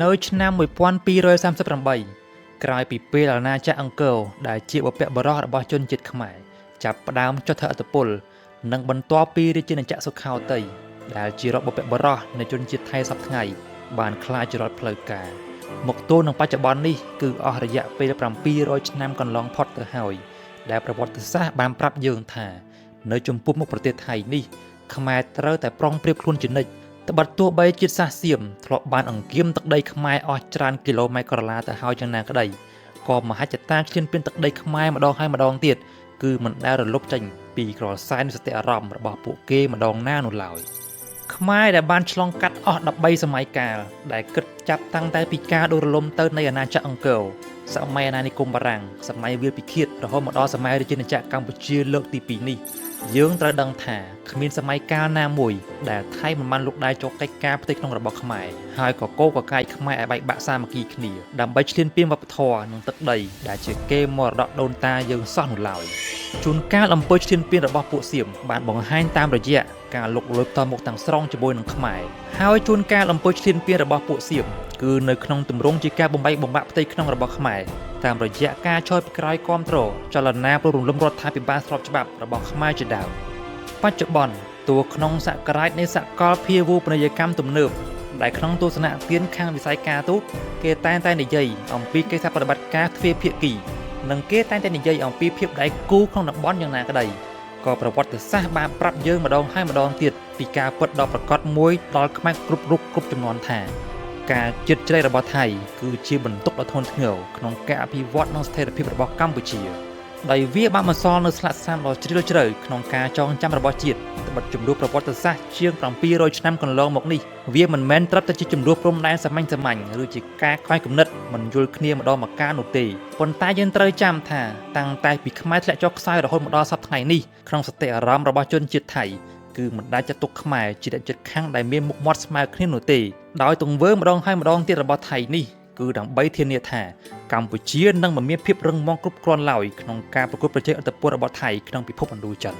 នៅឆ្នាំ1238ក្រោយពីពេលអាណាចក្រអង្គរដែលជាបុព្វបុរសរបស់ជនជាតិខ្មែរចាប់ផ្ដើមចុះធ្វើអធិបុលនិងបន្ទាប់ពីរាជាណាចក្រសុខោទ័យដែលជារដ្ឋបុព្វបុរសនៃជនជាតិថៃសពថ្ងៃបានក្លាយជារដ្ឋផ្លូវការមកទល់នឹងបច្ចុប្បន្ននេះគឺអស់រយៈពេល700ឆ្នាំកន្លងផុតទៅហើយដែលប្រវត្តិសាស្ត្របានប្រាប់យើងថានៅចំពោះមុខប្រទេសថៃនេះខ្មែរត្រូវតែប្រុងប្រៀបខ្លួនជានិច្ចត្បិតទោះបីជាតិសាសន៍សៀមធ្លាប់បានអង្គៀមទឹកដីខ្មែរអស់ច្រើនគីឡូម៉ែត្រក្រឡាទៅហើយយ៉ាងណាក្តីក៏មហិច្ឆតាឈ្លានពានទឹកដីខ្មែរម្ដងហើយម្ដងទៀតគឺមិនដែលរលត់ចេញពីក្រសែនៃសតិអារម្មណ៍របស់ពួកគេម្ដងណានោះឡើយខ្មែរដែលបានឆ្លងកាត់អស់13សម័យកាលដែលគិតចាប់តាំងតែពីការដួលរលំទៅនៃអាណាចក្រអង្គរសម័យអាណានិគមបារាំងសម័យវាលពិឃាតរហូតមកដល់សម័យរាជាណាចក្រកម្ពុជាលើកទី2នេះយើងត្រូវដឹងថាគ្មានសម័យកាលណាមួយដែលថៃមិនបានលុកដៃចូលកិច្ចការផ្ទៃក្នុងរបស់ខ្មែរហើយក៏កោកកាយខ្មែរឲ្យបែកបាក់សាមគ្គីគ្នាដើម្បីឈ្លានពានវប្បធម៌និងទឹកដីដែលជាកេរមរតកដូនតាយើងសោះនោះឡើយជួនកាលអំពើឈ្លានពានរបស់ពួកសៀមបានបង្ហាញតាមរយៈការលុកលុយផ្ទាល់មុខទាំងស្រុងជាមួយនឹងខ្មែរហើយជួនកាលអំពើឈ្លានពានរបស់ពួកសៀមគឺនៅក្នុងទម្រង់ជាការបំបីបំបាក់ផ្ទៃក្នុងរបស់ខ្មែរតាមរយៈការឆោតពីក្រោយគាំទ្រចលនាពលរំលំរដ្ឋាភិបាលស្របច្បាប់របស់ខ្មែរជាដើមបច្ចុប្បន្នតួក្នុងសករាជនៃសកលភាវូបនីយកម្មទំនើបដែលក្នុងទស្សនៈទានខាងវិស័យការទូតគេតែងតែនិយាយអំពីកិច្ចសហប្រតិបត្តិការទ្វេភាគីនិងគេតែងតែនិយាយអំពីភាពដៃគូក្នុងតំបន់យ៉ាងណាក្តីក៏ប្រវត្តិសាស្ត្របានប្រាប់យើងម្ដងហើយម្ដងទៀតពីការពិតដ៏ប្រកបមួយដល់ខ្មែរគ្រប់រូបគ្រប់ចំនួនថាការជិតជ្រែករបស់ថៃគឺជាបន្ទុកដ៏ធ្ងន់ធ្ងរក្នុងការអភិវឌ្ឍនិងស្ថិរភាពរបស់កម្ពុជាដោយវាបានបន្សល់នូវស្លាកស្នាមដ៏ជ្រាលជ្រៅក្នុងការចងចាំរបស់ជាតិត្បិតចំនួនប្រវត្តិសាស្ត្រជាង700ឆ្នាំកន្លងមកនេះវាមិនមែនត្រឹមតែជាចំនួនព្រំដែនសាមញ្ញឬជាការខ្វែងគំនិតមិនយល់គ្នាម្ដងម្កាលនោះទេប៉ុន្តែយើងត្រូវចាំថាតាំងតែពីខ្មែរធ្លាក់ចុះខ្សោយរហូតមកដល់សប្តាហ៍ថ្ងៃនេះក្នុងសតិអារម្មណ៍របស់ជនជាតិថៃគឺមិនដែលចាត់ទុកខ្មែរជាអ្នកជិតខាងដែលមានមុខមាត់ស្មើគ្នានោះទេដោយទង្វើម្ដងហើយម្ដងទៀតរបស់ថៃនេះគឺដើម្បីធានាថាកម្ពុជានឹងមិនមានភាពរឹងមាំគ្រប់គ្រាន់ឡើយក្នុងការប្រកួតប្រជែងឥទ្ធិពលរបស់ថៃក្នុងពិភពឥណ្ឌូចិន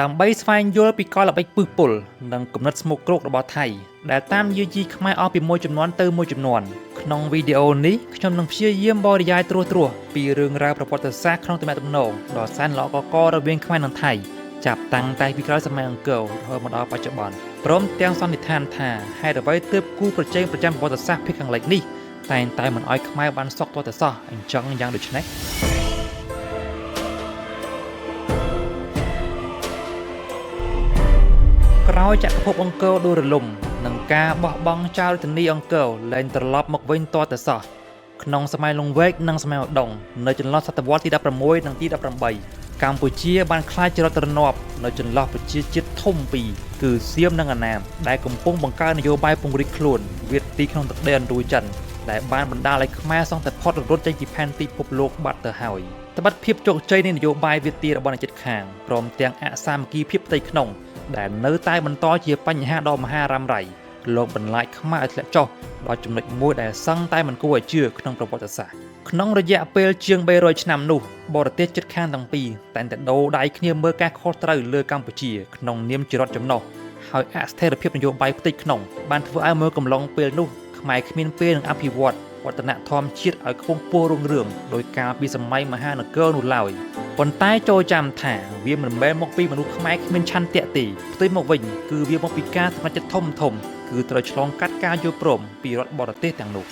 ដើម្បីស្វែងយល់ពីកលល្បិចពឹសពុលនិងគំនិតស្មុគគ្រោករបស់ថៃដែលតាមយាយីខ្មែរអស់ពីមួយចំនួនទៅមួយចំនួនក្នុងវីដេអូនេះខ្ញុំនឹងព្យាយាមបរិយាយត្រួសពីរឿងរ៉ាវប្រវត្តិសាស្ត្រក្នុងទំនាក់ទំនងដ៏សែនល្អកករវាងខ្មែរនិងថៃចាប់តាំងតែពីក្រោយសម័យអង្គររហូតមកដល់បច្ចុប្បន្នព្រមទាំងសន្និដ្ឋានថាហេតុអ្វីទើបគូប្រជែងប្រចាំប្រវត្តិសាស្ត្រភាគខាងលិចនេះតែងតែមិនអោយខ្មែរបានសុខទាល់តែសោះអញ្ចឹងយ៉ាងដូចនេះក្រោយចក្រភពអង្គរដួលរលំនិងការបោះបង់ចោលរាជធានីអង្គរលែងត្រឡប់មកវិញទាល់តែសោះក្នុងសម័យលង្វែកនិងសម័យឧដុង្គនៅចន្លោះសតវត្សទី16និងទី18កម្ពុជាបានក្លាយជារដ្ឋរនាប់នៅចន្លោះប្រជាជាតិធំពីរគឺសៀមនិងអាណាមដែលកំពុងបង្កើននយោបាយពង្រីកខ្លួនវាទីក្នុងទឹកដីឥណ្ឌូចិនដែលបានបណ្ដាលឲ្យខ្មែរសង់តែផុតរត់ចេញពីផែនទីពិភពលោកបាត់ទៅហើយត្បិតភាពជោគជ័យនៃនយោបាយវាទីរបស់អ្នកជិតខាងព្រមទាំងអសាមគ្គីភាពផ្ទៃក្នុងដែលនៅតែបន្តជាបញ្ហាដ៏មហារ៉ាំរ៉ៃលោកបន្លាចខ្មែរឲ្យធ្លាក់ចុះដល់ចំណុចមួយដែលសឹងតែមិនគួរឲ្យជឿក្នុងប្រវត្តិសាស្ត្រក្នុងរយៈពេលជាង300ឆ្នាំនោះបរទេសជិតខាងទាំងពីរតែងតែដូរដៃគ្នាមើលការខុសត្រូវលើកម្ពុជាក្នុងនាមជារដ្ឋចំណុះហើយអស្ថិរភាពនយោបាយផ្ទៃក្នុងបានធ្វើឲ្យមើលកំឡុងពេលនោះខ្មែរគ្មានពេលនឹងអភិវឌ្ឍវឌ្ឍនធម៌ជាតិឲ្យខ្ពង់ខ្ពស់រុងរឿងដោយកាលពីសម័យមហានគរនោះឡើយប៉ុន្តែចូលចាំថាវាមិនមែនមកពីមនុស្សខ្មែរគ្មានឆន្ទៈទេផ្ទុយមកវិញគឺវាមកពីការសម្រេចចិត្តធំគឺត្រូវឆ្លងកាត់ការយល់ព្រមពីរដ្ឋបរទេសទាំងនោះ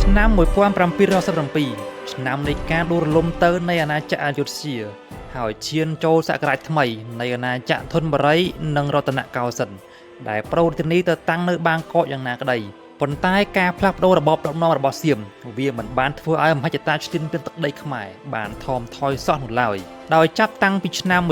ឆ្នាំ1717ឆ្នាំនៃការដួលរលំទៅនៃអាណាចក្រអយុធ្យាហើយឈានចូលសករាជថ្មីនៃអាណាចក្រធនបុរីនិងរតនកោសិនដែលប្រវត្តិនេះទៅតាំងនៅបាងកកយ៉ាងណាក្តីប៉ុន្តែការផ្លាស់ប្ដូររបបដឹកនាំរបស់សៀមវាមិនបានធ្វើឲ្យមហិច្ឆតាឈ្លានពានទឹកដីខ្មែរបានថមថយសោះនោះឡើយដោយចាប់តាំងពីឆ្នាំ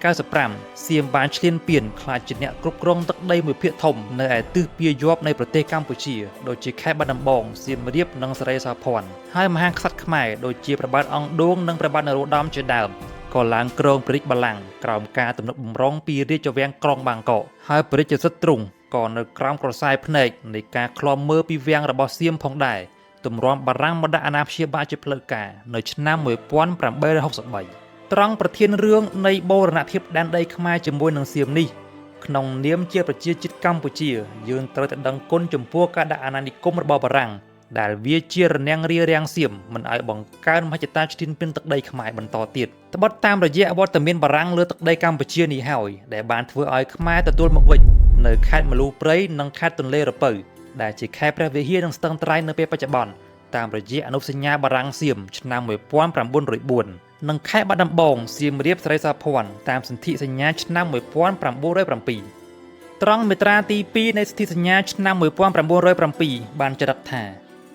1795សៀមបានឈ្លានពានខ្លាចជាអ្នកគ្រប់គ្រងទឹកដីមួយភាគធំនៅឯទិសពាយ័ព្យនៃប្រទេសកម្ពុជាដូចជាខេត្តបាត់ដំបងសៀមរាបនិងសេរីសោភ័ណ្ឌហើយមហាក្សត្រខ្មែរដូចជាព្រះបាទអង្គឌួងនិងព្រះបាទនរោត្តមជាដើមក៏ឡើងគ្រងព្រះរាជបល្ល័ង្កក្រោមការទំនុកបម្រុងពីរាជវាំងក្រុងបាងកកហើយព្រះរាជសិទ្ធិទ្រង់ក៏នៅក្រោមក្រសែភ្នែកនៃការឃ្លាំមើលពីវាំងរបស់សៀមផងដែរទម្រាំបារាំងមកដាក់អាណាព្យាបាលជាផ្លូវការនៅឆ្នាំ1863 ត្រង់ប្រធានរឿងនៃបូរណភាពដែនដីខ្មែរជាមួយនឹងសៀមនេះក្នុងនាមជាប្រជាជាតិកម្ពុជាយើងត្រូវតែដឹងគុណចំពោះការដាក់អាណានិគមរបស់បារាំងដែលវាជារនាំងរារាំងសៀមមិនឲ្យបង្កើនមហិច្ឆតាឈ្លានពានទឹកដីខ្មែរបន្តទៀតត្បិតតាមរយៈវត្តមានបារាំងលើទឹកដីកម្ពុជានេះហើយដែលបានធ្វើឲ្យខ្មែរទទួលមកវិញនៅខេត្តមលូព្រៃនិងខេត្តទន្លេរពៅដែលជាខេត្តព្រះវិហារនិងស្ទឹងត្រែងនៅពេលបច្ចុប្បន្នតាមរយៈអនុសញ្ញាបារាំងសៀមឆ្នាំ1904និងខេត្តបាត់ដំបងសៀមរាបសេរីសោភ័ណ្ឌតាមសន្ធិសញ្ញាឆ្នាំ1907ត្រង់មាត្រាទី2នៃសន្ធិសញ្ញាឆ្នាំ1907បានចរិតថា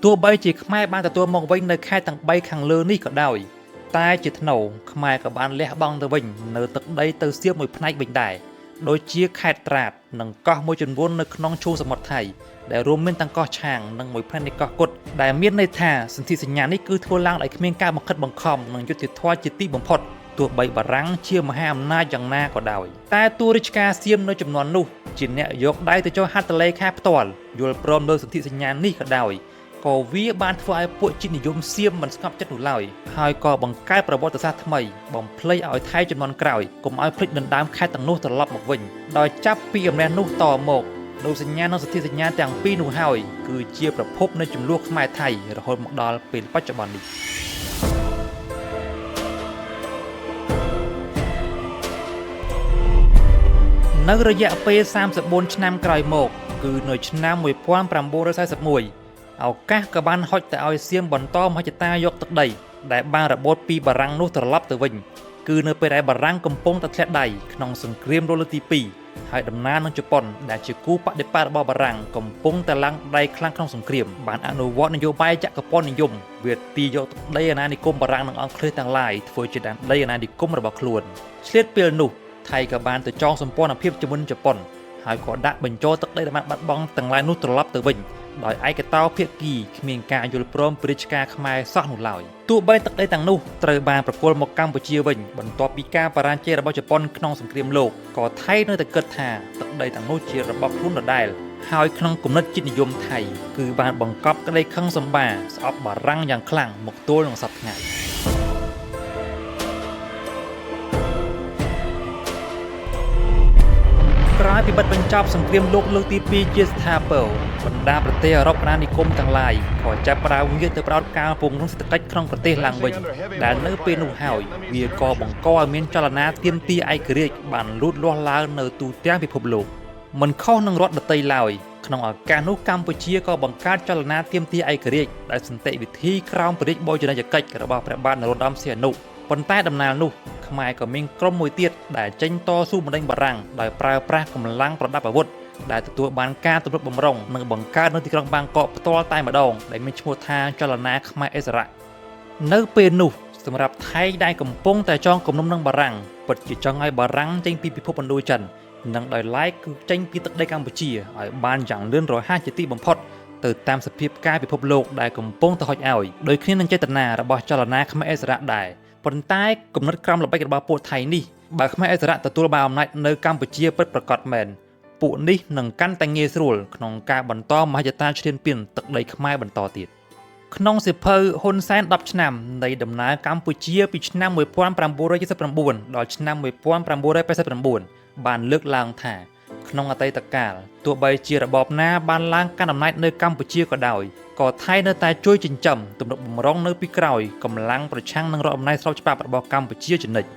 ទោះបីជាខ្មែរបានទទួលមកវិញនៅខេត្តទាំង3ខាងលើនេះក៏ដោយតែជាថ្នូរខ្មែរក៏បានលះបង់ទៅវិញនៅទឹកដីទៅសៀមមួយផ្នែកវិញដែរដូចជាខេត្តត្រាតនិងកោះមួយចំនួននៅក្នុងឈូងសមុទ្រថៃដែលរួមមានទាំងកោះឆាងនិងមួយផ្នែកនៃកោះគុតដែលមានន័យថាសន្ធិសញ្ញានេះគឺធ្វើឡើងដោយគ្មានការបង្ខិតបង្ខំនិងយុត្តិធម៌ជាទីបំផុតទោះបីបារាំងជាមហាអំណាចយ៉ាងណាក៏ដោយតែតួរាជការសៀមនៅចំនួននោះជាអ្នកយកដៃទៅចុះហត្ថលេខាផ្ទាល់យល់ព្រមលើសន្ធិសញ្ញានេះក៏ដោយក៏វាបានធ្វើឲ្យពួកជាតិនិយមសៀមមិនស្ងប់ចិត្តនោះឡើយហើយក៏បង្កើតប្រវត្តិសាស្ត្រថ្មីបំភ្លៃឲ្យថៃចំនួនក្រោយកុំឲ្យភ្លេចដណ្ដើមខេត្តទាំងនោះត្រឡប់មកវិញដោយចាប់ពីអំណះនោះតមកនូវសញ្ញានិងសន្ធិសញ្ញាទាំងពីរនោះហើយគឺជាប្រភពនៃចំនួនខ្មែរថៃរហូតមកដល់ពេលបច្ចុប្បន្ននេះនៅរយៈពេល34ឆ្នាំក្រោយមកគឺនៅឆ្នាំ1941ឱកាសក៏បានហុចទៅឲ្យសៀមបន្តមហិច្ឆតាយកទឹកដីដែលបានរបូតពីបារាំងនោះត្រឡប់ទៅវិញគឺនៅពេលដែលបារាំងកំពុងតែធ្លាក់ដៃក្នុងសង្គ្រាមលោកលើកទី2ហើយដំណើរនឹងជប៉ុនដែលជាគូបដិបត្តិរបស់បារាំងកំពុងតែឡើងដៃខ្លាំងក្នុងសង្គ្រាមបានអនុវត្តនយោបាយចក្រពត្តិនិយមវាទីយកទឹកដីអាណានិគមបារាំងនិងអង់គ្លេសទាំងឡាយធ្វើជាដែនដីអាណានិគមរបស់ខ្លួនឆ្លៀតពេលនោះថៃក៏បានទៅចងសម្ព័ន្ធភាពជាមួយជប៉ុនហើយក៏ដាក់បញ្ចូលទឹកដីដែលបានបាត់បង់ទាំងឡាយនោះត្រឡប់ទៅវិញដោយឯកតោភាគីគ្មានការយល់ព្រមពីរាជការខ្មែរសោះនោះឡើយទោះបីទឹកដីទាំងនោះត្រូវបានប្រគល់មកកម្ពុជាវិញបន្ទាប់ពីការបរាជ័យរបស់ជប៉ុនក្នុងសង្គ្រាមលោកក៏ថៃនៅតែគិតថាទឹកដីទាំងនោះជារបស់ខ្លួនដដែលហើយក្នុងគំនិតជាតិនិយមថៃគឺបានបង្កប់ក្តីខឹងសម្បាស្អប់បារាំងយ៉ាងខ្លាំងមកទល់នឹងសព្វថ្ងៃក្រោយពីបិទបញ្ចប់សង្គ្រាមលោកលើកទី2ជាស្ថាពរបណ្ដាប្រទេសអឺរ៉ុបអាណានិគមទាំងឡាយក៏ចាប់ផ្ដើមវាទៅប្រោតការពង្រឹងសេដ្ឋកិច្ចក្នុងប្រទេសឡើងវិញដែលនៅពេលនោះហើយវាក៏បង្កឲ្យមានចលនាទាមទារឯករាជ្យបានលូតលាស់ឡើងនៅទូទាំងពិភពលោកមិនខុសនឹងរដ្ឋដទៃឡើយក្នុងឱកាសនោះកម្ពុជាក៏បង្កើតចលនាទាមទារឯករាជ្យដោយសន្តិវិធីក្រោមព្រះរាជបូជនីយកិច្ចរបស់ព្រះបាទនរោត្តមសីហនុប៉ុន្តែដំណើរនោះខ្មែរក៏មានក្រុមមួយទៀតដែលចេញតស៊ូបណ្ដេញបារាំងដោយប្រើប្រាស់កម្លាំងប្រដាប់អាវុធដែលទទួលបានការទំនុកបម្រុងនិងបង្កើតនៅទីក្រុងបាងកកផ្ទាល់តែម្ដងដែលមានឈ្មោះថាចលនាខ្មែរឥស្សរៈនៅពេលនោះសម្រាប់ថៃដែលកំពុងតែចងគំនុំនឹងបារាំងពិតជាចង់ឲ្យបារាំងចេញពីពិភពឥណ្ឌូចិននិងដោយឡែកគឺចេញពីទឹកដីកម្ពុជាឲ្យបានយ៉ាងលឿនរហ័សជាទីបំផុតទៅតាមសភាពការពិភពលោកដែលកំពុងតែហុចឲ្យដោយគ្នានឹងចេតនារបស់ចលនាខ្មែរឥស្សរៈដែរប៉ុន្តែគំនិតក្រមល្បិចរបស់ពួកថៃនេះបើខ្មែរឥស្សរៈទទួលបានអំណាចនៅកម្ពុជាពិតប្រាកដមែនពួកនេះនឹងកាន់តែងាយស្រួលក្នុងការបន្តមហិច្ឆតាឈ្លានពានទឹកដីខ្មែរបន្តទៀតក្នុងសៀវភៅហ៊ុនសែន10ឆ្នាំនៃដំណើរកម្ពុជាពីឆ្នាំ1979ដល់ឆ្នាំ1989បានលើកឡើងថាក្នុងអតីតកាលទោះបីជារបបណាបានឡើងកាន់អំណាចនៅកម្ពុជាក៏ដោយក៏ថៃនៅតែជួយចិញ្ចឹមទំនុកបម្រុងនៅពីក្រោយកម្លាំងប្រឆាំងនឹងរដ្ឋអំណាចស្របច្បាប់របស់កម្ពុជាជានិច្ច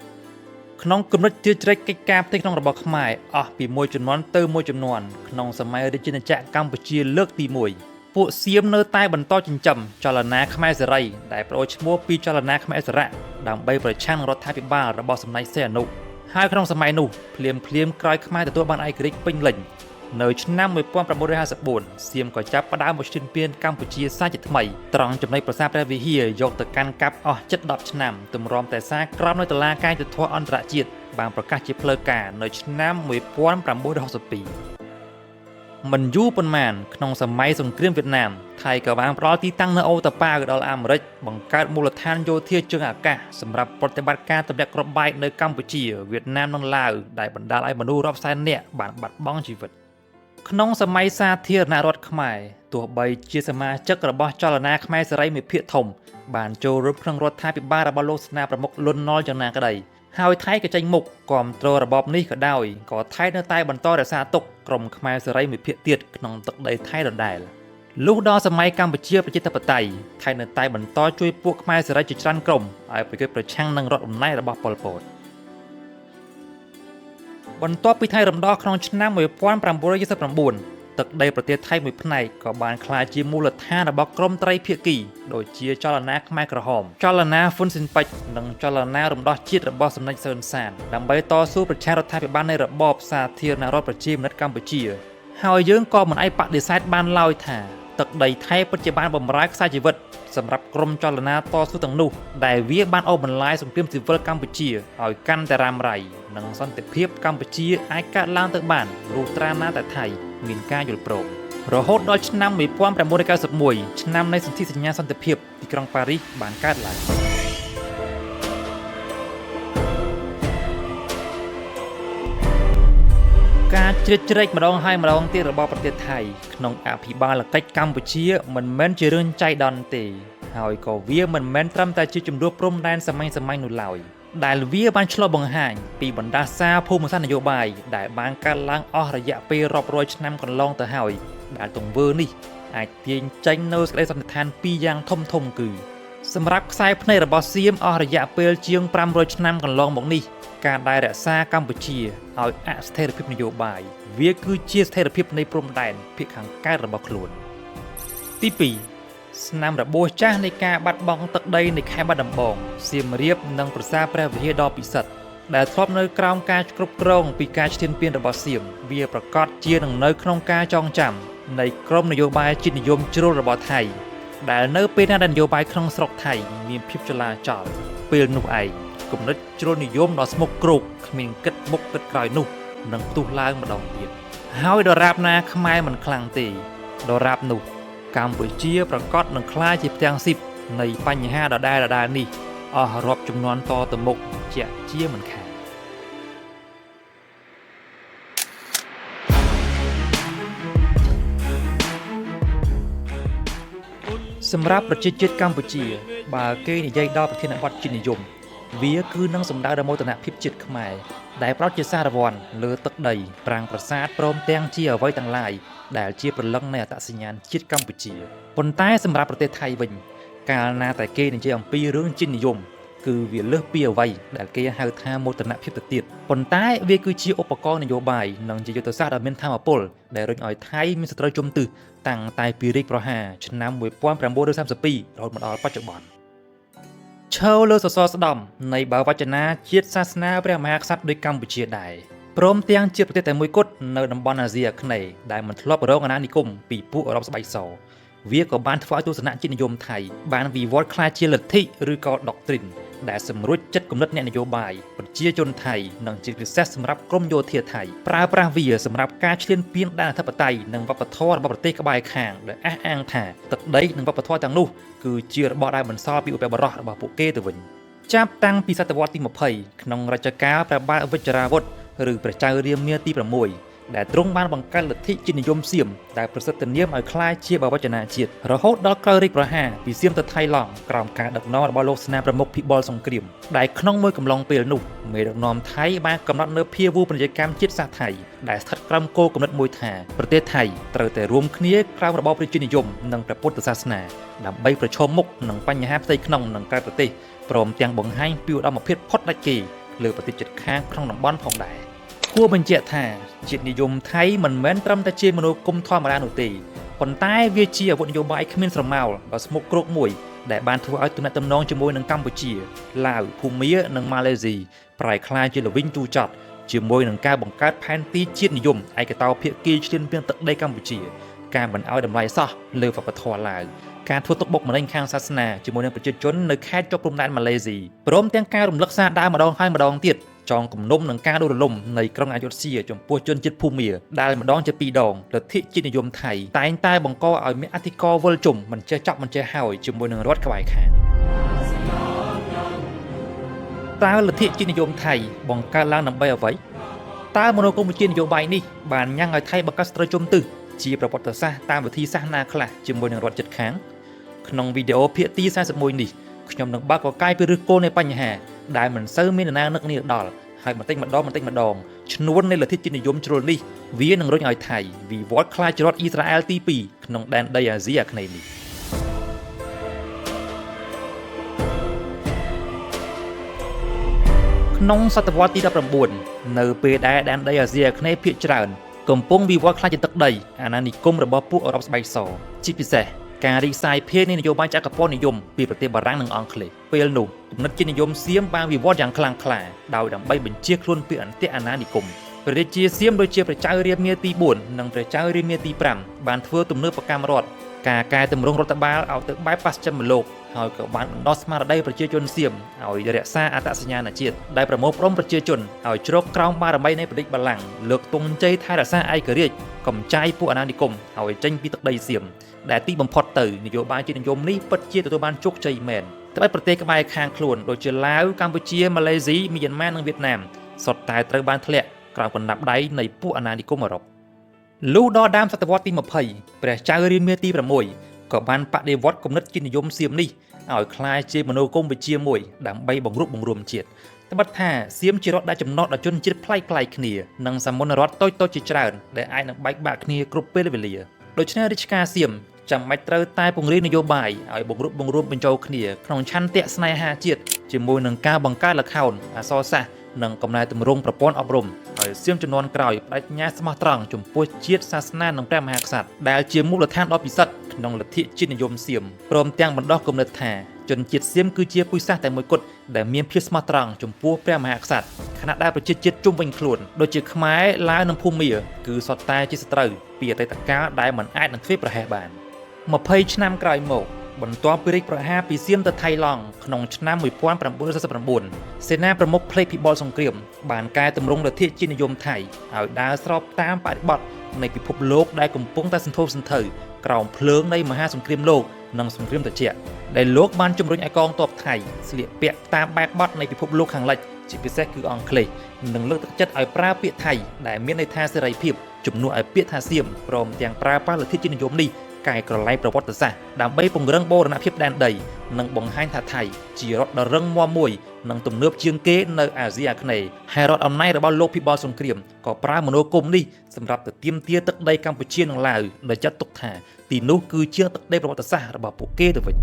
ក្នុងគំនិតជ្រៀតជ្រែកកិច្ចការផ្ទៃក្នុងរបស់ខ្មែរអស់ពីមួយជំនាន់ទៅមួយជំនាន់ក្នុងសម័យរាជាណាចក្រកម្ពុជាលើកទី1ពួកសៀមនៅតែបន្តចិញ្ចឹមចលនាខ្មែរសេរីដែលប្រូរឈ្មោះពីចលនាខ្មែរឥស្សរៈដើម្បីប្រឆាំងនឹងរដ្ឋាភិបាលរបស់សម្ដេចសីហនុហើយក្នុងសម័យនោះភ្លាមក្រោយខ្មែរទទួលបានឯករាជ្យពេញលេញនៅឆ្នាំ1954សៀមក៏ចាប់ផ្ដើមមកឈ្លានពានកម្ពុជាសាជាថ្មីត្រង់ចំណុចប្រាសាទព្រះវិហារយកទៅកាន់កាប់អស់ជិត10ឆ្នាំទម្រាំតែសារក្រមនៅតុលាការយុត្តិធម៌អន្តរជាតិបានប្រកាសជាផ្លូវការនៅឆ្នាំ1962មិនយូរប៉ុន្មានក្នុងសម័យសង្គ្រាមវៀតណាមថៃក៏បានផ្ដល់ទីតាំងនៅអូតាប៉ាដល់អាមេរិកបង្កើតមូលដ្ឋានយោធាជើងអាកាសសម្រាប់ប្រតិបត្តិការទម្លាក់គ្រាប់បែកនៅកម្ពុជាវៀតណាមនិងឡាវដែលបណ្ដាលឲ្យមនុស្សរាប់សែននាក់បានបាត់បង់ជីវិតក្នុងសម័យសាធារណរដ្ឋខ្មែរទ ទោះបីជាសមាជិករបស់ចលនាខ្មែរសេរីមួយភាគធំបានចូលរួមក្នុងរដ្ឋាភិបាលរបស់លោកសេនាប្រមុខលន់នល់យ៉ាងណាក្តីហើយថៃក៏ចេញមុខគាំទ្ររបបនេះក៏ដោយក៏ថៃនៅតែបន្តរក្សាទុកក្រុមខ្មែរសេរីមួយភាគទៀតក្នុងទឹកដីថៃដដែលលុះដល់សម័យកម្ពុជាប្រជាធិបតេយ្យថៃនៅតែបន្តជួយពួកខ្មែរសេរីជាច្រើនក្រុមឲ្យប្រយុទ្ធប្រឆាំងនឹងរដ្ឋអំណាចរបស់ប៉ុលពតបន្ទាប់ពីថៃរំដោះក្នុងឆ្នាំ1979ទឹកដីប្រទេសថៃមួយផ្នែកក៏បានក្លាយជាមូលដ្ឋានរបស់ក្រុមត្រីភាគីដូចជាចលនាខ្មែរក្រហមចលនាហ៊ុនស៊ិនប៉ិចនិងចលនារំដោះជាតិរបស់សម្ដេចសឺនសានដើម្បីតស៊ូប្រឆាំងរដ្ឋាភិបាលនៃរបបសាធារណរដ្ឋប្រជាមានិតកម្ពុជាហើយយើងក៏មិនអាចបដិសេធបានឡើយថាទឹកដីថៃពិតជាបានបម្រើខ្សែជីវិតសម្រាប់ក្រុមចលនាតស៊ូទាំងនោះដែលវាបានអូសបន្លាយសង្គ្រាមស៊ីវិលកម្ពុជាឲ្យកាន់តែរ៉ាំរ៉ៃនិងសន្តិភាពកម្ពុជាអាចកើតឡើងទៅបានលុះត្រាណាតែថៃមានការយល់ព្រមរហូតដល់ឆ្នាំ1991ឆ្នាំនៃសន្ធិសញ្ញាសន្តិភាពទីក្រុងប៉ារីសបានកើតឡើងការជ្រៀតជ្រែកម្ដងហើយម្ដងទៀតរបស់ប្រទេសថៃក្នុងអភិបាលកិច្ចកម្ពុជាមិនមែនជារឿងចៃដន្យទេហើយក៏វាមិនមែនត្រឹមតែជាជំនួបព្រំដែនសម័យនោះឡើយដែលវាបានឆ្លុះបង្ហាញពីបណ្ដាសារភូមិសាស្ត្រនយោបាយដែលបានកើតឡើងអស់រយៈពេលរាប់រយឆ្នាំកន្លងទៅហើយដែលទង្វើនេះអាចទាញចេញនូវសេចក្តីសន្និដ្ឋានពីរយ៉ាងធំគឺសម្រាប់ខ្សែភ្នែករបស់សៀមអស់រយៈពេលជាង500ឆ្នាំកន្លងមកនេះការដែលរក្សាកម្ពុជាឲ្យអស្ថិរភាពនយោបាយវាគឺជាស្ថិរភាពនៃព្រំដែនភាគខាងកើតរបស់ខ្លួនទី2ស្នាមរបួសចាស់នៃការបាត់បង់ទឹកដីនៃខេត្តបាត់ដំបងសៀមរាបនិងប្រាសាទព្រះវិហារដ៏ពិសិដ្ឋដែលធ្លាប់នៅក្រោមការគ្រប់គ្រងពីការឈ្លានពានរបស់សៀមវាប្រកាសជានឹងនៅក្នុងការចងចាំនៃក្រុមនយោបាយជាតិនិយមជ្រុលរបស់ថៃដែលនៅពេលណាដែលនយោបាយក្នុងស្រុកថៃមានភាពចលាចលពេលនោះឯងគំនិតជ្រុលនិយមដ៏ស្មុគគ្រោកគ្មានគិតមុខគិតក្រោយនោះនឹងផ្ទុះឡើងម្ដងទៀតហើយដរាបណាខ្មែរមិនខ្លាំងទេដរាបនោះកម្ពុជាប្រកាសនឹងក្លាយជាផ្ទាំងស៊ីបនៃបញ្ហាដដែលនេះអស់រាប់ចំនួនតទៅមុខជាក់ជាមិនខានសម្រាប់ប្រជាជាតិកម្ពុជាបើគេនិយាយដល់ប្រធានបទជាតិនិយមវាគឺនឹងសំដៅដល់មោទនភាពជាតិខ្មែរដែលប្រោតជាសារវ័នលើទឹកដីប្រាង្គប្រាសាទព្រមទាំងជាអ្វីទាំងឡាយដែលជាព្រលឹងនៃអត្តសញ្ញាណជាតិកម្ពុជាប៉ុន្តែសម្រាប់ប្រទេសថៃវិញកាលណាតែគេនិយាយអំពីរឿងជាតិនិយមគឺវាលើសពីអ្វីដែលគេហៅថាមោទនភាពទៅទៀតប៉ុន្តែវាគឺជាឧបករណ៍នយោបាយនិងជាយុទ្ធសាស្ត្រដ៏មានថាមពលដែលរុញឲ្យថៃមានសត្រូវជុំទិសតាំងតែពីរាជប្រហារឆ្នាំ1932រហូតមកដល់បច្ចុប្បន្នឈរលើសសរស្តម្ភនៃបាវចនាជាតិសាសនាព្រះមហាក្សត្រដូចកម្ពុជាដែរព្រមទាំងជាប្រទេសតែមួយគត់នៅតំបន់អាស៊ីអាគ្នេយ៍ដែលមិនធ្លាប់រងអាណានិគមពីពួកអឺរ៉ុបស្បែកសវាក៏បានធ្វើឲ្យទស្សនៈជាតិនិយមថៃបានវិវត្តក្លាយជាលទ្ធិឬក៏ដុកទ្រីនដែលសម្រួចចិត្តគំនិតអ្នកនយោបាយប្រជាជនថៃនិងជាពិសេសសម្រាប់ក្រមយោធាថៃប្រើប្រាស់វាសម្រាប់ការឈ្លានពានដែនអធិបតេយ្យនិងវប្បធម៌របស់ប្រទេសក្បែរខាងដែលអះអាងថាទឹកដីនិងវប្បធម៌ទាំងនោះគឺជារបស់ដែលបន្សល់ពីឧបបរោះរបស់ពួកគេទៅវិញចាប់តាំងពីសតវត្សទី20ក្នុងរជ្ជកាលព្រះបាទវិជ្ជរាវុធឬព្រះចៅរាមាទី6ដែលទ្រង់បានបង្កើតលទ្ធិជាតិនិយមសៀមដែលប្រសិទ្ធនាមឲ្យក្លាយជាបាវចនាជាតិរហូតដល់ក្រោយរាជប្រហារពីសៀមទៅថៃឡង់ក្រោមការដឹកនាំរបស់លោកសេនាប្រមុខភិបុលសង្គ្រាមដែលក្នុងមួយកំឡុងពេលនោះមេដឹកនាំថៃបានកំណត់នូវភាវូបនីយកម្មជាតិសាសន៍ថៃដែលស្ថិតក្រោមគោលគំនិតមួយថាប្រទេសថៃត្រូវតែរួមគ្នាក្រោមរបបប្រជានិយមនិងព្រះពុទ្ធសាសនាដើម្បីប្រឈមមុខនឹងបញ្ហាផ្ទៃក្នុងនិងក្រៅប្រទេសព្រមទាំងបង្ហាញពីឧត្តមភាពផុតដាច់គេលើប្រទេសជិតខាងក្នុងតំបន់ផងដែរគួរបញ្ជាក់ថាជាតិនិយមថៃមិនមែនត្រឹមតែជាមនោគមធម្មតានោះទេប៉ុន្តែវាជាអាវុធនយោបាយគ្មានស្រមោលដ៏ស្មុគគ្រោកមួយដែលបានធ្វើឲ្យទំនាក់ទំនងជាមួយនឹងកម្ពុជាឡាវភូមានិងម៉ាឡេស៊ីប្រែក្លាយជាល្វីងទូចត់ជាមួយនឹងការបង្កើតផែនទីជាតិនិយមឯកតោភាគីឈ្លានពានទឹកដីកម្ពុជាការមិនឲ្យតម្លៃសោះលើវប្បធម៌ឡាវការធ្វើទុកបុកម្នេញខាងសាសនាជាមួយនឹងប្រជាជននៅខេត្តជាប់ព្រំដែនម៉ាឡេស៊ីព្រមទាំងការរំលឹកសារដើមម្ដងហើយម្ដងទៀតចងគំនុំនឹងការដួលរលំនៃក្រុងអយុធ្យាចំពោះជនជាតិភូមាដែលម្ដងជាពីរដងលទ្ធិជាតិនិយមថៃតែងតែបង្កឲ្យមានអធិការវិលជុំមិនចេះចប់មិនចេះហើយជាមួយនឹងរដ្ឋក្បែរខាងតើលទ្ធិជាតិនិយមថៃបង្កើតឡើងដើម្បីអ្វីតើមនោគមវិជ្ជានយោបាយនេះបានញ៉ាំងឲ្យថៃបង្កើតស្ត្រីជុំទិស ជាប្រវត្តិសាស្ត្រតាមវិធីសាស្ត្រណាខ្លះជាមួយនឹងរដ្ឋជិតខាងក្នុងវីដេអូភាគទី41នេះខ្ញុំនឹងបើកកកាយពីឫសគល់នៃបញ្ហាដែលមិនសូវមាននរណានឹកនាដល់ហើយបន្តិចម្ដងឈ្នួននៃលទ្ធិជាតិនិយមជ្រុលនេះវានឹងរុញឲ្យថៃវិវត្តខ្លាចរដ្ឋអ៊ីស្រាអែលទី2ក្នុងដែនដីអាស៊ីអាគ្នេយ៍នេះក្នុងសតវត្សទី19នៅពេលដែលដែនដីអាស៊ីអាគ្នេយ៍ភាគច្រើនកំពុងវិវត្តខ្លាចជាទឹកដីអាណានិគមរបស់ពួកអឺរ៉ុបស្បែកសជាពិសេសការរីកសាយភាយនៃនយោបាយចក្រពត្តិនិយមពីប្រទេសបារាំងនិងអង់គ្លេសពេលនោះគំនិតជាតិនិយមសៀមបានវិវត្តយ៉ាងខ្លាំងក្លាដោយដើម្បីបញ្ជាខ្លួនពីអន្ទាក់អាណានិគមព្រះរាជាសៀមដូចជាព្រះចៅរាមាទី4និងព្រះចៅរាមាទី5បានធ្វើទំនើបកម្មរដ្ឋការកែតម្រង់រដ្ឋបាលឲ្យទៅបែបបស្ចិមលោកហើយក៏បានបណ្ដោះស្មារតីប្រជាជនសៀមឲ្យរក្សាអត្តសញ្ញាណជាតិដែលប្រមូលផ្ដុំប្រជាជនឲ្យជ្រកក្រោមបារមីនៃព្រះរាជបល្ល័ង្កលើកទង់ជ័យថែរក្សាឯករាជ្យកំចាយពួកអាណានិគមឲ្យចេញពីទឹកដីសៀមដែលទីបំផុតទៅនយោបាយជាតិនិយមនេះពិតជាទទួលបានជោគជ័យមែនតែប្រទេសក្បែរខាងខ្លួនដូចជាឡាវកម្ពុជាម៉ាឡេស៊ីមីយ៉ាន់ម៉ានិងវៀតណាមសុទ្ធតែត្រូវបានធ្លាក់ក្រោមកណ្ដាប់ដៃនៃពួកអាណានិគមអឺរ៉ុបលុះដល់ដើមសតវត្សទី20ព្រះចៅរាមាទី6ក៏បានបដិវត្តគំនិតជាតិនិយមសៀមនេះឲ្យคล้ายជាមនោគមវិជ្ជាមួយដើម្បីបង្រួបបង្រួមជាតិត្បិតថាសៀមជារដ្ឋដែលចំណត់ដល់ជនជាតិប្លែកៗគ្នានិងសមុទ្ររដ្ឋតូចៗជាច្រើនដែលអាចនឹងបែកបាក់គ្នាគ្រប់ពេលវេលាដូច្នេះរាជការសៀមចាំបាច់ត្រូវតែពង្រីកនយោបាយឲ្យបង្រួបបង្រួមបញ្ចូលគ្នាក្នុងឆន្ទៈស្នេហាជាតិជាមួយនឹងការបង្កើតល្ខោនអក្សរសាស្ត្រនិងកំណែទម្រង់ប្រព័ន្ធអប់រំហើយសៀមជំនាន់ក្រោយបដិញ្ញាស្មោះត្រង់ចំពោះជាតិសាសនានិងព្រះមហាក្សត្រដែលជាមូលដ្ឋានដ៏ពិសិដ្ឋក្នុងលទ្ធិជាតិនិយមសៀមព្រមទាំងបណ្ដោះគំនិតថាជនជាតិសៀមគឺជាពូជសាសន៍តែមួយគត់ដែលមានភាពស្មោះត្រង់ចំពោះព្រះមហាក្សត្រខណៈដែលប្រជាជាតិជុំវិញខ្លួនដូចជាខ្មែរឡាវនិងភូមាគឺសុទ្ធតែជាសត្រូវពីអតីតកាលដែលមិនអាចនឹងធ្វេសប្រហែសបាន20ឆ្នាំក្រោយមកបន្ទាប់ពីរាជប្រហារពីសៀមទៅថៃឡង់ក្នុងឆ្នាំ1949សេនាប្រមុខផ្លេកពិបុលសង្គ្រាមបានកែតម្រង់លទ្ធិជាតិនិយមថៃឲ្យដើរស្របតាមបរិបទនៃពិភពលោកដែលកំពុងតែសន្ធោសន្ធៅក្រោមភ្លើងនៃមហាសង្គ្រាមលោកនិងសង្គ្រាមត្រជាក់ដែលលោកបានជំរុញឲ្យកងទ័ពថៃស្លៀកពាក់តាមបែបបទនៃពិភពលោកខាងលិចជាពិសេសគឺអង់គ្លេសនិងលើកទឹកចិត្តឲ្យប្រើពាក្យថៃដែលមានន័យថាសេរីភាពជំនួសឲ្យពាក្យថាសៀមព្រមទាំងប្រើប្រាស់លទ្ធិជាតិនិយមនេះកែក្រឡែងប្រវត្តិសាស្ត្រដើម្បីពង្រឹងបូរណភាពដែនដីនិងបង្ហាញថាថៃជារដ្ឋដ៏រឹងមាំមួយនិងទំនើបជាងគេនៅអាស៊ីអាគ្នេយ៍ហើយរដ្ឋអំណាចរបស់លោកពិបុលសង្គ្រាមក៏ប្រើមនោគមនេះសម្រាប់ទៅទាមទារទឹកដីកម្ពុជានិងឡាវដែលចាត់ទុកថាទីនោះគឺជាទឹកដីប្រវត្តិសាស្ត្ររបស់ពួកគេទៅវិញ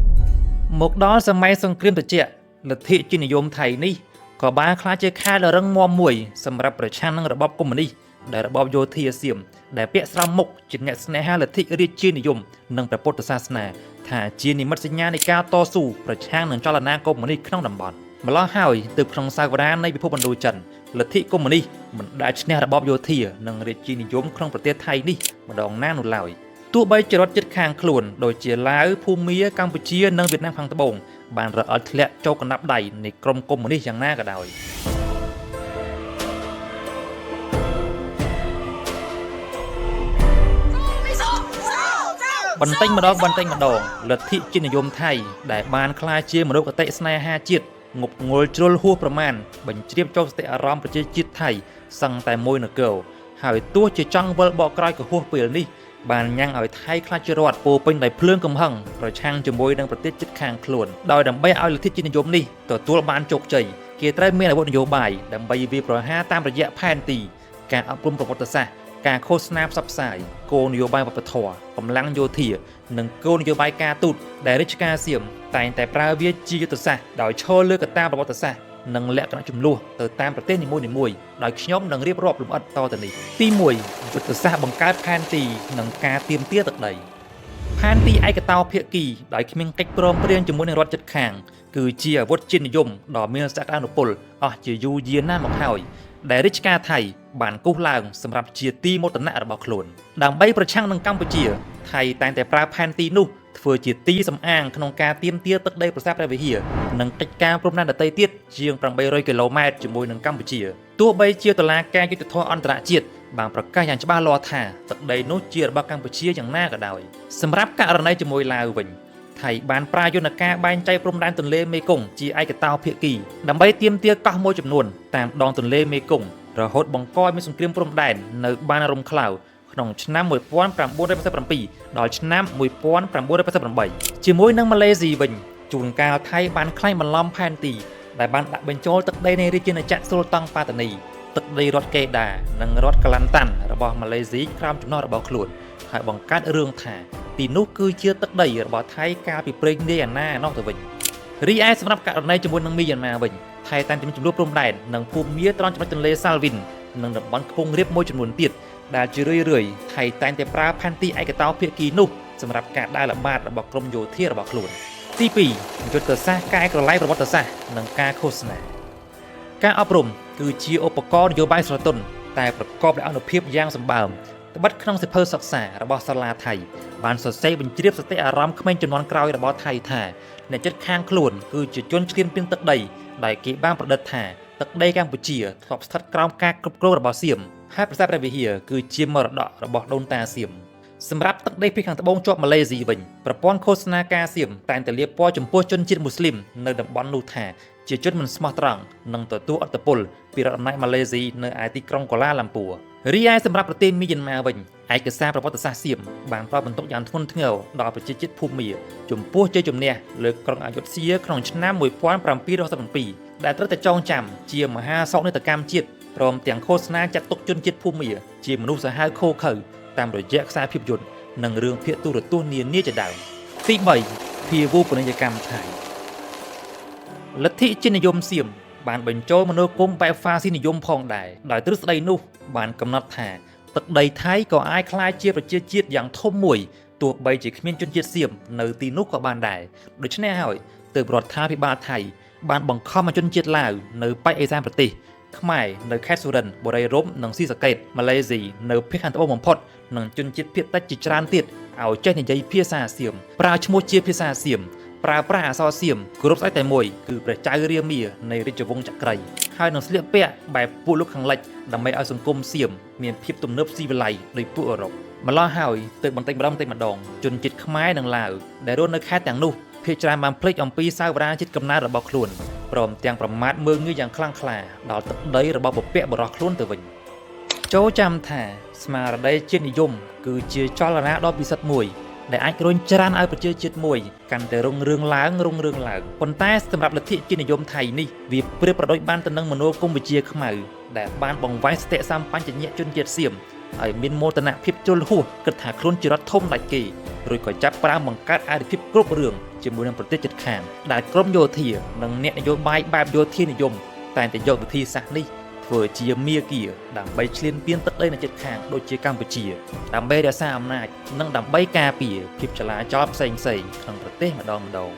មកដល់សម័យសង្គ្រាមត្រជាក់លទ្ធិជាតិនិយមថៃនេះក៏បានក្លាយជាខែលដ៏រឹងមាំមួយសម្រាប់ប្រឆាំងនឹងរបបកុម្មុយនីសដែលរបបយោធាសៀមដែលពាក់ស្រោមមុខជាអ្នកស្នេហាលទ្ធិរាជានិយមនិងព្រះពុទ្ធសាសនាថាជានិមិត្តសញ្ញានៃការតស៊ូប្រឆាំងនឹងចលនាកុម្មុយនីសក្នុងតំបន់ម្ល៉េះហើយទើបក្នុងសាវតានៃពិភពឥណ្ឌូចិនលទ្ធិកុម្មុយនីសមិនដែលឈ្នះរបបយោធានិងរាជានិយមក្នុងប្រទេសថៃនេះម្ដងណានោះឡើយទោះបីជារដ្ឋជិតខាងខ្លួនដូចជាឡាវភូមាកម្ពុជានិងវៀតណាមខាងត្បូងបានរអិលធ្លាក់ចូលកណ្ដាប់ដៃនៃក្រុមកុម្មុយនីសយ៉ាងណាក៏ដោយបន្តិចម្ដងលទ្ធិជាតិនិយមថៃដែលបានក្លាយជាមនោគតិស្នេហាជាតិងប់ងល់ជ្រុលហួសប្រមាណបញ្ជ្រាបចូលសតិអារម្មណ៍ប្រជាជាតិថៃសឹងតែមួយនគរហើយទោះជាចង់វិលបកក្រោយកុហកពេលនេះបានញ៉ាំងឲ្យថៃខ្លាចជារដ្ឋពោពេញដោយភ្លើងកំហឹងប្រឆាំងជាមួយនឹងប្រទេសជិតខាងខ្លួនដោយដើម្បីឲ្យលទ្ធិជាតិនិយមនេះទទួលបានជោគជ័យគេត្រូវមានអាវុធនយោបាយដើម្បីវាយប្រហារតាមរយៈផែនទីការអប់រំប្រវត្តិសាស្ត្រការឃោសនាផ្សព្វផ្សាយគោលនយោបាយវប្បធម៌កម្លាំងយោធានិងគោលនយោបាយការទូតដែលរាជការសៀមតែងតែប្រើវាជាយុទ្ធសាស្ត្រដោយឈរលើកត្តាប្រវត្តិសាស្ត្រនិងលក្ខណៈចំនួនទៅតាមប្រទេសនីមួយៗដោយខ្ញុំនឹងរៀបរាប់លម្អិតតទៅនេះទី1យុទ្ធសាស្ត្របង្កើតផែនទីនិងការទាមទារទឹកដីផែនទីឯកតោភាគីដោយគ្មានកិច្ចព្រមព្រៀងជាមួយនឹងរដ្ឋជិតខាងគឺជាអាវុធជាតិនិយមដ៏មានសក្តានុពលអស់ជាយូរយារណាស់មកហើយដែលរាជការថៃបានគូសឡើងសម្រាប់ជាទីមោទនៈរបស់ខ្លួនដើម្បីប្រឆាំងនឹងកម្ពុជាថៃតែងតែប្រើផែនទីនោះធ្វើជាទីសំអាងក្នុងការទាមទារទឹកដីប្រាសាទព្រះវិហារនិងកិច្ចការព្រំដែនដទៃទៀតជាង800គីឡូម៉ែត្រជាមួយនឹងកម្ពុជាទោះបីជាតុលាការយុត្តិធម៌អន្តរជាតិបានប្រកាសយ៉ាងច្បាស់លាស់ថាទឹកដីនោះជារបស់កម្ពុជាយ៉ាងណាក៏ដោយសម្រាប់ករណីជាមួយឡាវវិញថៃបានប្រើយន្តការបែងចែកព្រំដែនទន្លេមេគង្គជាឯកតោភាគីដើម្បីទាមទារកោះមួយចំនួនតាមដងទន្លេមេគង្គរហូតបង្កឲ្យមានសង្គ្រាមព្រំដែននៅបានរំក្លៅ ក្នុងឆ្នាំ1987ដល់ឆ្នាំ1988ជាមួយនឹងម៉ាឡេស៊ីវិញជួនកាលថៃបានក្លែងបន្លំផែនទីដែលបានដាក់បញ្ចូលទឹកដីនៃរាជាណាចក្រស៊ុលតង់ប៉ាតានីទឹកដីរដ្ឋកេដានិងរដ្ឋកាឡាន់តាន់របស់ម៉ាឡេស៊ីក្រោមចំណុះរបស់ខ្លួនហើយបង្កើតរឿងថាទីនោះគឺជាទឹកដីរបស់ថៃកាលពីព្រេងនាយអាណានោះទៅវិញរីឯសម្រាប់ករណីជាមួយនឹងមីយ៉ាន់ម៉ាវិញថៃតែងតែមានចំនួនព្រំដែននិងភូមិមាត្រង់ចំណុចទន្លេសាល់វីននិងតំបន់ខ្ពង់រាបមួយចំនួនទៀតដែលជារឿយៗថៃតែងតែប្រើផែនទីឯកតោភាគីនោះសម្រាប់ការដើរល្បាតរបស់ក្រមយោធារបស់ខ្លួនទី2យុទ្ធសាស្ត្រកែក្រឡែងប្រវត្តិសាស្ត្រនិងការឃោសនាការអប់រំគឺជាឧបករណ៍នយោបាយស្រទន់តែប្រកបដោយអានុភាពយ៉ាងសម្បើមត្បិតក្នុងសិភៅសិក្សារបស់សាលាថៃបានសរសេរបញ្ជ្រាបសតិអារម្មណ៍ក្មេងជំនាន់ក្រោយរបស់ថៃថាអ្នកជិតខាងខ្លួនគឺជាជនឈ្លានពានទឹកដីដែលគេបានប្រឌិតថាទឹកដីកម្ពុជាធ្លាប់ស្ថិតក្រោមការគ្រប់គ្រងរបស់សៀមហើយប្រាសាទព្រះវិហារគឺជាមរតករបស់ដូនតាសៀមសម្រាប់ទឹកដីភាគខាងត្បូងជាប់ម៉ាឡេស៊ីវិញប្រព័ន្ធឃោសនាការសៀមតែងតែលាបពណ៌ចំពោះជនជាតិមូស្លីមនៅតំបន់នោះថាជាជនមិនស្មោះត្រង់និងទទួលឥទ្ធិពលពីរដ្ឋអំណាចម៉ាឡេស៊ីនៅឯទីក្រុងកូឡាឡាំពួររីឯសម្រាប់ប្រទេសមីយ៉ាន់ម៉ាវិញឯកសារប្រវត្តិសាស្ត្រសៀមបានផ្ដល់បន្ទុកយ៉ាងធ្ងន់ធ្ងរដល់ប្រជាជាតិភូមាចំពោះជ័យជំនះលើក្រុងអយុធ្យាក្នុងឆ្នាំ1717ដែលត្រូវតែចងចាំជាមហាសោកនាដកម្មជាតិព្រមទាំងឃោសនាចាត់ទុកជនជាតិភូមាជាមនុស្សសាហាវខូខើតាមរយៈខ្សែភាពយន្តនិងរឿងភាគទូរទស្សន៍នានាជាដើមទី3ភាវូបនីយកម្មថៃលទ្ធិជាតិនិយមសៀមបានបញ្ចូលមនោគមបែបហ្វាស៊ីនិយមផងដែរដោយទ្រឹស្ដីនោះបានកំណត់ថាទឹកដីថៃក៏អាចក្លាយជាប្រជាជាតិយ៉ាងធំមួយទោះបីជាគ្មានជនជាតិសៀមនៅទីនោះក៏បានដែរដូច្នេះហើយទើបរដ្ឋាភិបាលថៃបានបង្ខំឲ្យជនជាតិឡាវនៅប៉ែកឦសានប្រទេសខ្មែរនៅខេត្តសុរិន្ទបុរីរម្យនិងស៊ីសកេតម៉ាឡេស៊ីនៅភាគខាងត្បូងបំផុតនិងជនជាតិភាគតិចជាច្រើនទៀតឲ្យចេះនិយាយភាសាសៀមប្រើឈ្មោះជាភាសាសៀមប្រើប្រាស់អក្សរសៀមគោរពស្ដេចតែមួយគឺព្រះចៅរាមានៃរាជវង្សចក្រីហើយនឹងស្លៀកពាក់បែបពួកលោកខាងលិចដើម្បីឲ្យសង្គមសៀមមានភាពទំនើបស៊ីវិល័យដោយពួកអឺរ៉ុបម្ល៉េះហើយទៅបន្តិចម្ដងជនជាតិខ្មែរនិងឡាវដែលរស់នៅខេត្តទាំងនោះភាគច្រើនបានភ្លេចអំពីសាវតាជាតិកំណើតរបស់ខ្លួនព្រមទាំងប្រមាថមើលងាយយ៉ាងខ្លាំងក្លាដល់ទឹកដីរបស់ពពាក់បរោះខ្លួនទៅវិញចូលចាំថាស្មារតីជាតិនិយមគឺជាចលនាដ៏ពិសិដ្ឋមួយដែលអាចរុញច្រានឲ្យប្រជាជាតិមួយកាន់តែរុងរឿងឡើងប៉ុន្តែសម្រាប់លទ្ធិជាតិនិយមថៃនេះវាប្រៀបប្រដូចបានទៅនឹងមនោគមវិជ្ជាខ្មៅដែលបានបង្វែរសតិសម្បញ្ញញ្ញជនជាតិសៀមឲ្យមានមោទនភាពជ្រុលហួសគិតថាខ្លួនជារដ្ឋធំដាច់គេរួចក៏ចាប់ផ្ដើមបង្កើតអាទិភាពគ្រប់រឿងជាមួយនឹងប្រទេសជិតខាងដែលក្រមយោធានិងអ្នកនយោបាយបែបយោធានិយមតែងតែយកវិធីសាស្ត្រនេះធ្វើជាមាគ៌ាដើម្បីឈ្លានពានទឹកដីនៅជិតខាងដូចជាកម្ពុជាដើម្បីរក្សាអំណាចនិងដើម្បីការពារភាពចលាចលផ្សេងៗក្នុងប្រទេសម្ដង